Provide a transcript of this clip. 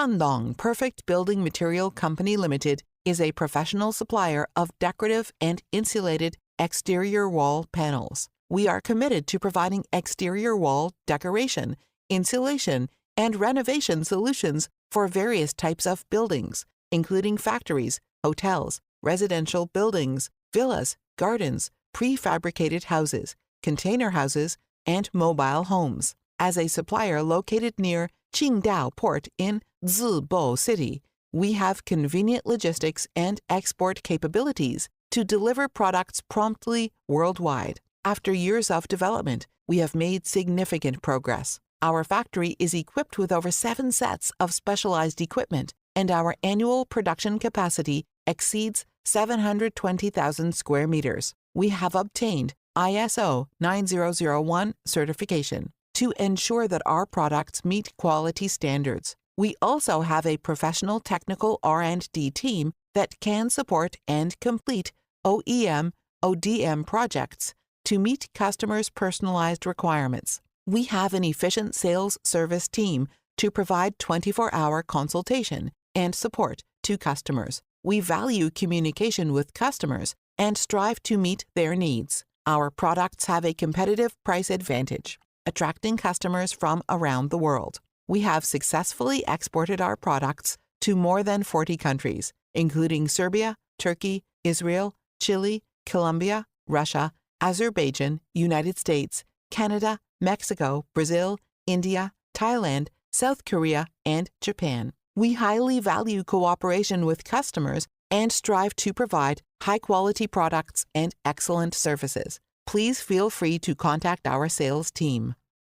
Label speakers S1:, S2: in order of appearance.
S1: Shandong Perfect Building Material Company Limited is a professional supplier of decorative and insulated exterior wall panels. We are committed to providing exterior wall decoration, insulation, and renovation solutions for various types of buildings, including factories, hotels, residential buildings, villas, gardens, prefabricated houses, container houses, and mobile homes. As a supplier located near Qingdao Port in Zibo City, we have convenient logistics and export capabilities to deliver products promptly worldwide. After years of development, we have made significant progress. Our factory is equipped with over 7 sets of specialized equipment, and our annual production capacity exceeds 720,000 square meters. We have obtained ISO 9001 certification to ensure that our products meet quality standards. We also have a professional technical R&D team that can support and complete OEM, ODM projects to meet customers' personalized requirements. We have an efficient sales service team to provide 24-hour consultation and support to customers. We value communication with customers and strive to meet their needs. Our products have a competitive price advantage, attracting customers from around the world. We have successfully exported our products to more than 40 countries, including Serbia, Turkey, Israel, Chile, Colombia, Russia, Azerbaijan, United States, Canada, Mexico, Brazil, India, Thailand, South Korea, and Japan. We highly value cooperation with customers and strive to provide high-quality products and excellent services. Please feel free to contact our sales team.